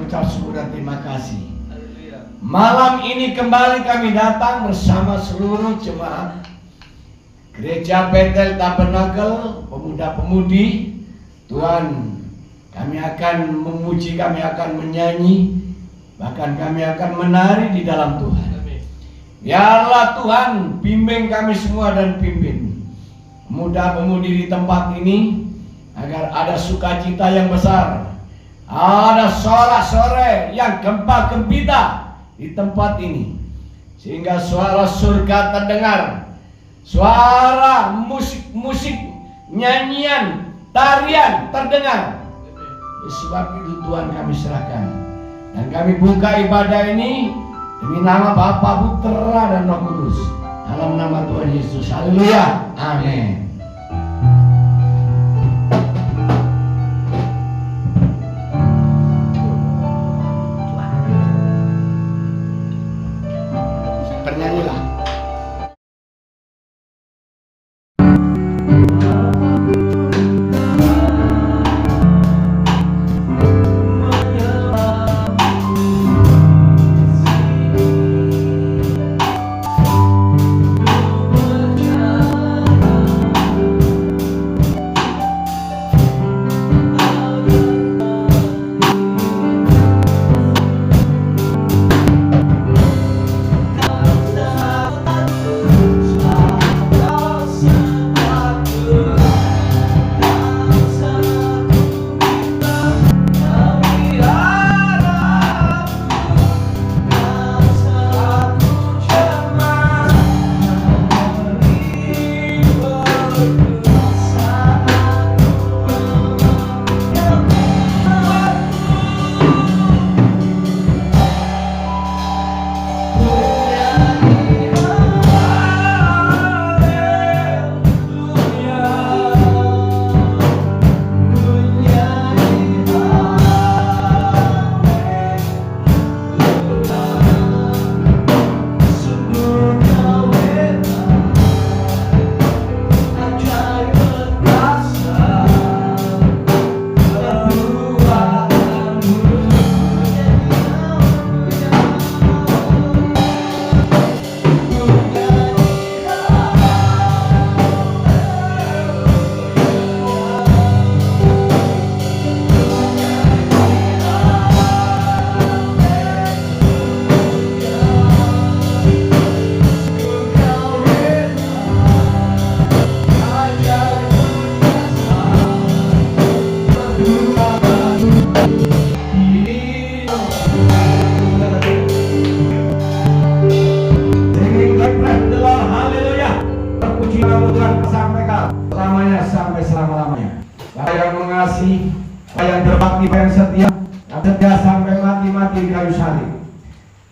mengucap syukur dan terima kasih. Malam ini kembali kami datang bersama seluruh jemaat Gereja Bethel Tabernakel, pemuda-pemudi. Tuhan, kami akan memuji, kami akan menyanyi, bahkan kami akan menari di dalam Tuhan. Biarlah Tuhan bimbing kami semua dan pimpin pemuda-pemudi di tempat ini, agar ada sukacita yang besar, ada sorak-sorai yang gembira di tempat ini, sehingga suara surga terdengar, suara musik-musik, nyanyian, tarian terdengar. Sebab itu Tuhan kami serahkan, dan kami buka ibadah ini demi nama Bapa, Putra dan Roh Kudus, dalam nama Tuhan Yesus. Haleluya, amin. Bernyanyilah. Sampai selama-lamanya. Bapak yang mengasihi, Bapak yang berbakti, Bapak yang setia sampai mati-mati di kayu salib.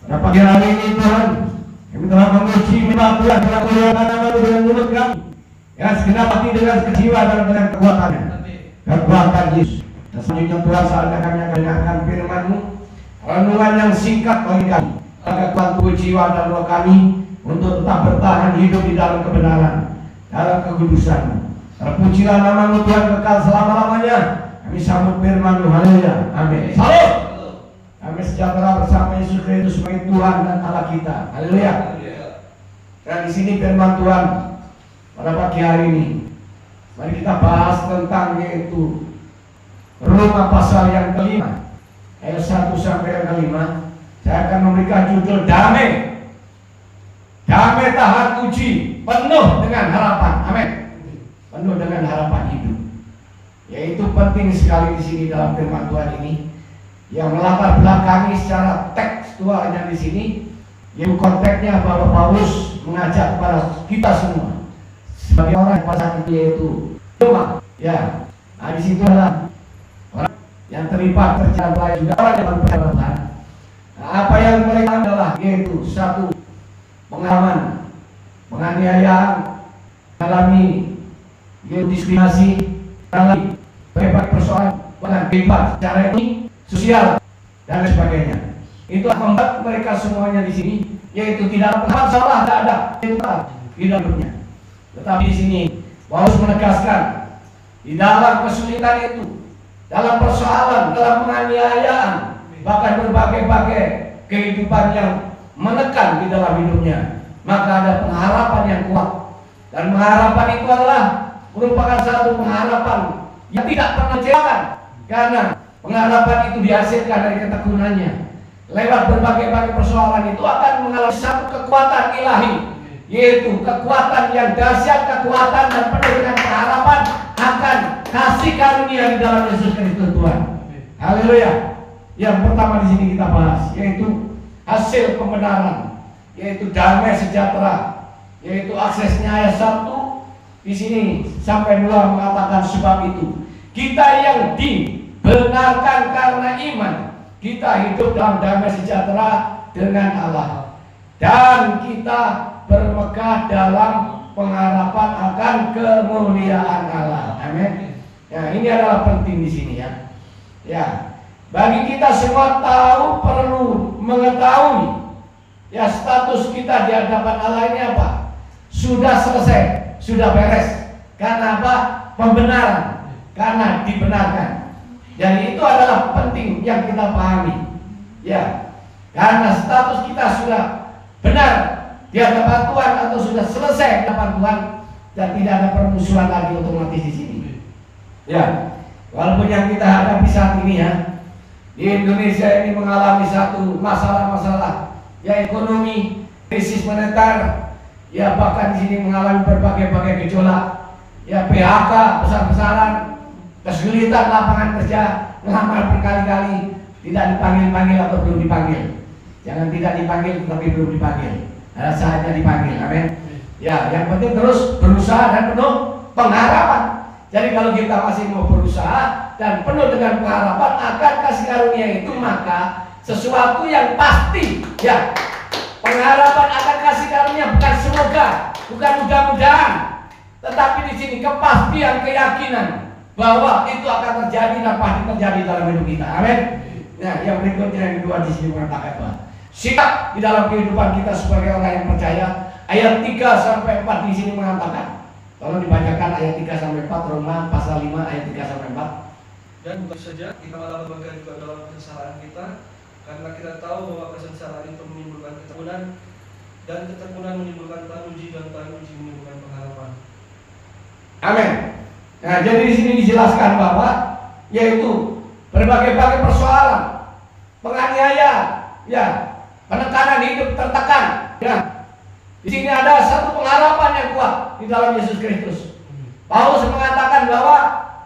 Pada pagi hari ini Tuhan, kami telah memuji Tuhan, telah memuliakan nama Tuhan dengan mulut kami. Ya, segenap hati dengan jiwa dan dengan kekuatannya. Kekuatan Yesus. Dan selanjutnya Tuhan, saatnya kami akan mendengarkan firman-Mu, renungan yang singkat bagi kami. Kekuatan tubuh, jiwa dan roh kami untuk tetap bertahan hidup di dalam kebenaran, dalam kekudusan. Terpujilah nama-Mu Tuhan kekal selama-lamanya. Kami sambut firman-Mu, haleluya, amin. Salam. Kami sejahtera bersama Yesus Kristus sebagai Tuhan dan Allah kita, haleluya. Dan di sini firman Tuhan pada pagi hari ini, mari kita bahas tentang yaitu Roma pasal yang kelima, ayat 1 sampai yang kelima. Saya akan memberikan judul damai, damai tahan uji, penuh dengan harapan, amin. Penuh dengan harapan hidup. Yaitu penting sekali di sini dalam firman Tuhan ini, yang melatar belakangi secara tekstualnya di sini, yang konteksnya bahwa Paulus mengajak kepada kita semua sebagai orang yang pasal itu yaitu Roma, ya. Nah, di situ adalah orang yang terlibat perjalanan lain juga orang yang berperjalanan. Nah, apa yang mereka adalah yaitu satu, pengalaman penganiayaan, mengalami diskriminasi, mengalami berbagai persoalan, bahkan bebas secara ekonomi, sosial dan lain sebagainya. Itu membuat mereka semuanya di sini yaitu tidak ada salah, tidak ada itu di dalamnya. Tetapi di sini Paulus menegaskan di dalam kesulitan itu, dalam persoalan, dalam penganiayaan, bahkan berbagai-bagai kehidupan yang menekan di dalam hidupnya, maka ada pengharapan yang kuat. Dan pengharapan itu adalah merupakan satu pengharapan yang tidak pernah mengecewakan, karena pengharapan itu dihasilkan dari ketekunannya. Lewat berbagai-bagai persoalan itu akan mengalami satu kekuatan ilahi, yaitu kekuatan yang dahsyat, kekuatan dan penuh dengan pengharapan akan kasih karunia di dalam Yesus Kristus Tuhan. Haleluya. Yang pertama di sini kita bahas yaitu hasil pembenaran, yaitu damai sejahtera, yaitu aksesnya ayat 1 di sini sampai 2 mengatakan sebab itu kita yang dibenarkan karena iman, kita hidup dalam damai sejahtera dengan Allah, dan kita bermegah dalam pengharapan akan kemuliaan Allah. Amin. Nah, ini adalah penting di sini ya. Ya, bagi kita semua tahu, perlu mengetahui ya status kita di hadapan Allah ini apa? Sudah selesai, sudah beres. Karena apa? Pembenaran, karena dibenarkan. Jadi itu adalah penting yang kita pahami. Ya, karena status kita sudah benar di hadapan Tuhan atau sudah selesai di hadapan Tuhan, dan tidak ada permusuhan lagi otomatis di sini. Ya, walaupun yang kita hadapi saat ini ya, di Indonesia ini mengalami satu masalah-masalah ya ekonomi, krisis moneter, ya bahkan di sini mengalami berbagai-bagai gejolak, ya PHK besar-besaran, kesulitan lapangan kerja, ngelamar berkali-kali, tidak dipanggil-panggil atau belum dipanggil. Jangan tidak dipanggil tetapi belum dipanggil. Ada saatnya dipanggil. Amin. Ya, yang penting terus berusaha dan penuh pengharapan. Jadi kalau kita masih mau berusaha dan penuh dengan pengharapan akan kasih karunia itu, maka sesuatu yang pasti ya, pengharapan akan kasih karunia, bukan semoga, bukan mudah-mudahan, tetapi di sini kepastian, keyakinan bahwa itu akan terjadi dan pasti terjadi dalam hidup kita. Amin. Nah, yang berikutnya yang kedua di sini mengatakan bahwa sikap di dalam kehidupan kita sebagai orang yang percaya. Ayat 3 sampai 4 di sini mengatakan, tolong dibacakan ayat 3 sampai 4, Roma pasal 5 ayat 3 sampai 4. Dan bukan saja kita malah berbangga juga dalam kesalahan kita, karena kita tahu bahwa kesalahan itu menimbulkan ketekunan, dan ketekunan menimbulkan taruji, dan taruji menimbulkan pengharapan. Amin. Nah, jadi di sini dijelaskan bahwa yaitu berbagai-bagai persoalan, penganiaya, ya, penekanan hidup tertekan, ya. Di sini ada satu pengharapan yang kuat di dalam Yesus Kristus. Paulus mengatakan bahwa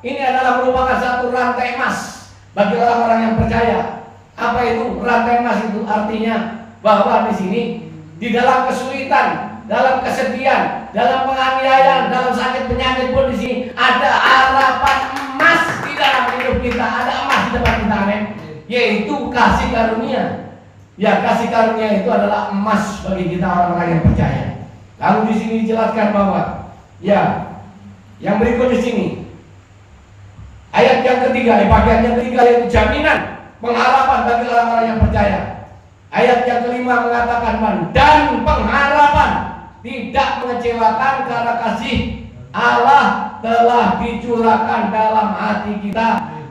ini adalah merupakan satu rantai emas bagi orang-orang yang percaya. Apa itu rantai emas? Itu artinya bahwa di sini di dalam kesulitan, dalam kesedihan, dalam penganiayaan, dalam sakit penyakit pun di sini ada harapan emas di dalam hidup kita, ada emas di depan kita, amin. Yaitu kasih karunia. Ya, kasih karunia itu adalah emas bagi kita orang-orang yang percaya. Lalu di sini dijelaskan bahwa ya, yang berikut di sini ayat yang ketiga, bagian yang ketiga yaitu jaminan pengharapan bagi orang-orang yang percaya. Ayat yang kelima mengatakan dan pengharapan tidak mengecewakan karena kasih Allah telah dicurahkan dalam hati kita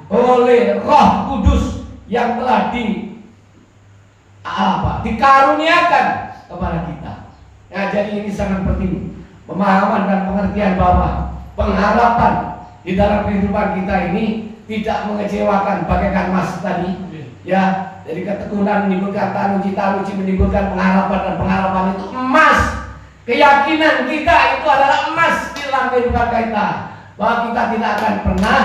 oleh Roh Kudus yang telah dikaruniakan kepada kita. Nah, jadi ini sangat penting pemahaman dan pengertian bahwa pengharapan di dalam kehidupan kita ini tidak mengecewakan bagaikan emas tadi. Ya, jadi ketekunan menimbulkan taruji menimbulkan pengharapan, dan pengharapan itu emas. Keyakinan kita itu adalah emas di dalam kehidupan kita, bahwa kita tidak akan pernah,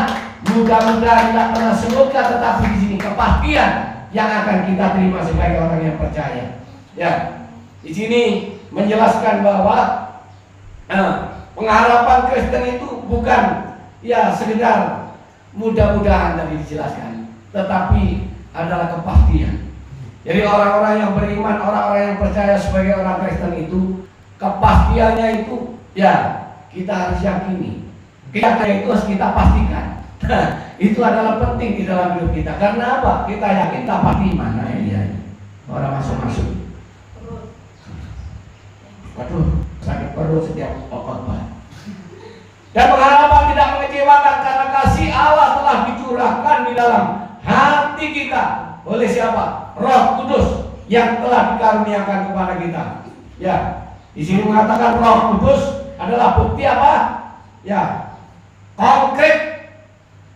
mudah-mudahan tidak pernah semoga, tetapi di sini kepastian yang akan kita terima sebagai orang yang percaya. Ya, di sini menjelaskan bahwa pengharapan Kristen itu bukan ya sekedar mudah-mudahan tadi dijelaskan, tetapi adalah kepastian. Jadi orang-orang yang beriman, orang-orang yang percaya sebagai orang Kristen itu kepastiannya itu ya kita harus yakini. Keyakinan itu harus kita pastikan. Itu adalah penting di dalam hidup kita. Karena apa? Kita yakin tak pasti mana ya dia. Orang masuk-masuk. Waduh, sakit perut setiap khotbah. Dan pengharapan tidak mengecewakan karena kasih Allah telah dicurahkan di dalam hati kita oleh siapa? Roh Kudus yang telah dikaruniakan kepada kita. Ya, di sini mengatakan Roh Kudus adalah bukti apa? Ya, konkret,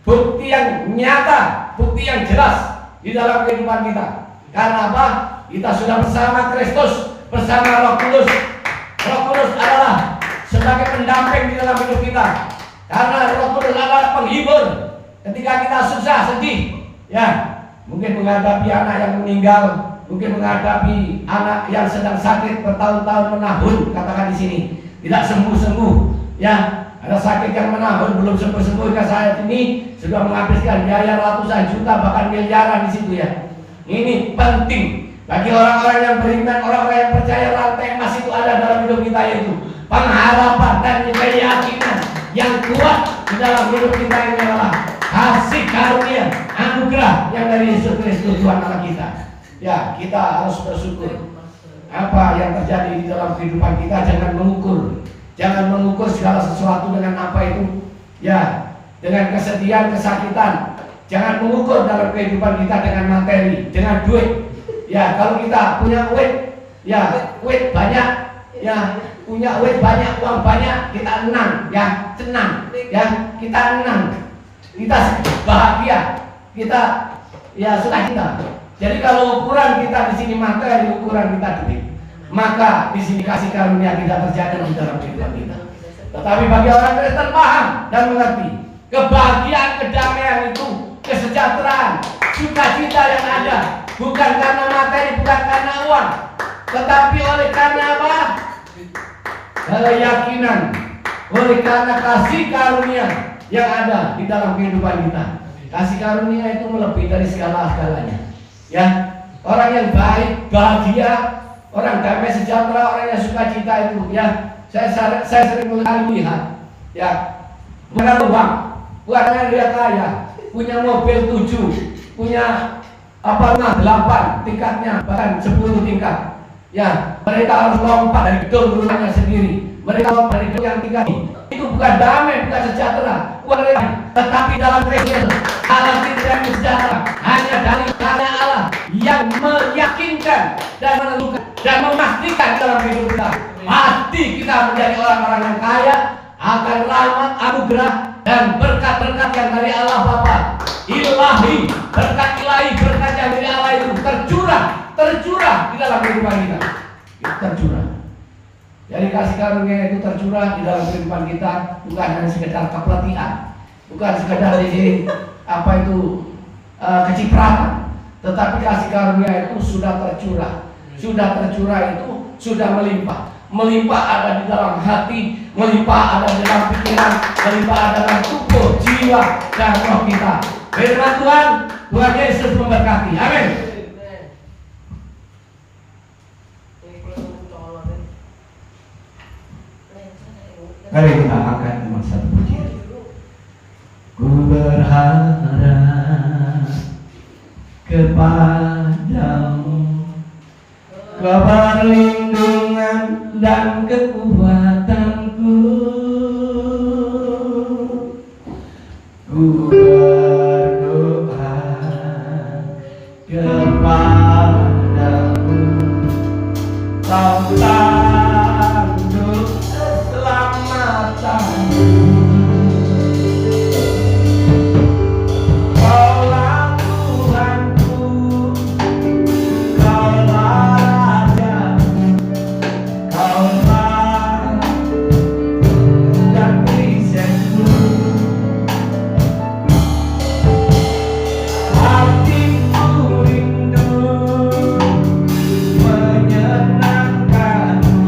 bukti yang nyata, bukti yang jelas di dalam kehidupan kita. Karena apa? Kita sudah bersama Kristus, bersama Roh Kudus. Roh Kudus adalah sebagai pendamping di dalam hidup kita. Karena Roh Kudus adalah penghibur ketika kita susah, sedih. Ya, mungkin menghadapi anak yang meninggal, mungkin menghadapi anak yang sedang sakit bertahun-tahun menahun, katakan di sini tidak sembuh-sembuh. Ya, ada sakit yang menahun belum sembuh-sembuh hingga saat ini sudah menghabiskan biaya ratusan juta bahkan miliaran di situ ya. Ini penting bagi orang-orang yang beriman, orang-orang yang percaya rantai emas itu ada dalam hidup kita, yaitu pengharapan dan keyakinan yang kuat di dalam hidup kita. Ini adalah kasih karunia anugerah yang dari Yesus Kristus Tuhan Allah kita. Ya, kita harus bersyukur. Apa yang terjadi di dalam kehidupan kita, jangan mengukur segala sesuatu dengan apa itu, ya, dengan kesedihan, kesakitan. Jangan mengukur dalam kehidupan kita dengan materi, dengan duit. Ya, kalau kita punya duit, ya, duit banyak, ya, punya duit banyak, uang banyak, kita senang, ya, senang, ya, kita senang, kita bahagia, kita, ya, sukacita. Jadi kalau ukuran kita di sini materi, ukuran kita duit, maka di sini kasih karunia tidak terjadi di dalam kehidupan kita. Tetapi bagi orang Kristen paham dan mengerti, kebahagiaan, kedamaian itu, kesejahteraan, sukacita yang ada bukan karena materi, bukan karena uang, tetapi oleh karena apa? Keyakinan, oleh karena kasih karunia yang ada di dalam kehidupan kita. Kasih karunia itu melebihi dari segala-galanya. Ya, orang yang baik, bahagia, orang damai sejahtera, orang yang sukacita itu, ya, saya sering melihat, ya, mereka uang, bukannya dia kaya, punya mobil 7, punya rumah 8 tingkatnya, bahkan 10 tingkat. Ya, mereka harus lompat dari gedung rumahnya sendiri. Mereka lompat dari gedung yang tingkat. Itu bukan damai, bukan sejahtera, bukan damai. Tetapi dalam Kristus Allah tidak sejahtera hanya dari karena Allah yang meyakinkan dan menentukan dan memastikan dalam hidup kita. Pasti kita menjadi orang-orang yang kaya akan rahmat, anugerah dan berkat-berkat yang dari Allah Bapa ilahi, berkat ilahi, berkat yang dari Allah itu tercurah di dalam kehidupan kita. Itu tercurah. Jadi kasih karunia itu tercurah di dalam kehidupan kita, bukan hanya sekedar kepelatihan, bukan sekedar di sini apa itu kecipratan, tetapi kasih karunia itu sudah tercurah itu sudah melimpah ada di dalam hati, melimpah ada di dalam pikiran, melimpah ada dalam tubuh, jiwa dan roh kita. Firman Tuhan Yesus memberkati. Amin. Mari kita angkat cuma satu pujian. Ku berharap kepadamu, Kau perlindungan dan kekuatanku. Ku berdoa kepadamu, Kau tangguh keselamatanmu. Kaulah Tuhanku, Kaulah Rajaku, Kaulah dan Kristusku. Hatiku rindu menyenangkanmu.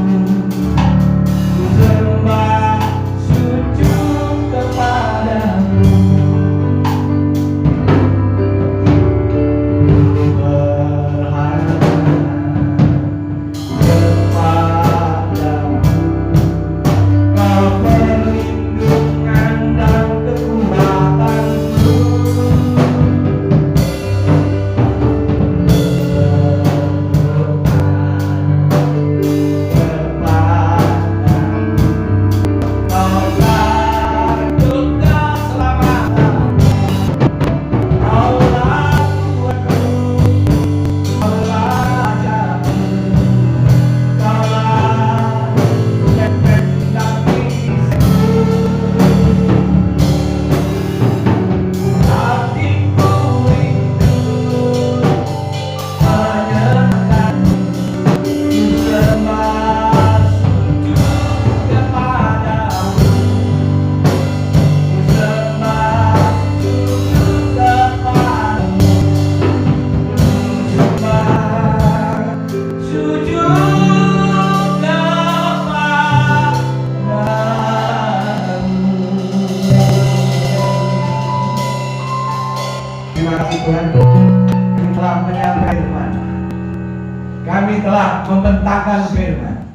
kami telah membentangkan firman,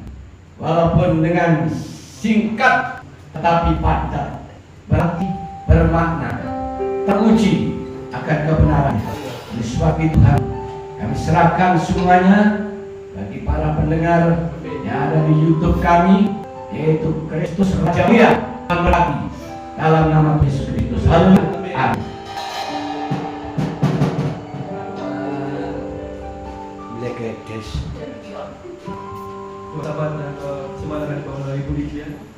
walaupun dengan singkat tetapi padat, berarti bermakna, teruji akan kebenarannya. Oleh sebab itu kami serahkan semuanya bagi para pendengar yang ada di YouTube kami, yaitu Kristus Raja Mulia Berkati, dalam nama Yesus Kristus. Haleluya. Amin. Ucapan semangat dari Bapak Ibu Dikia.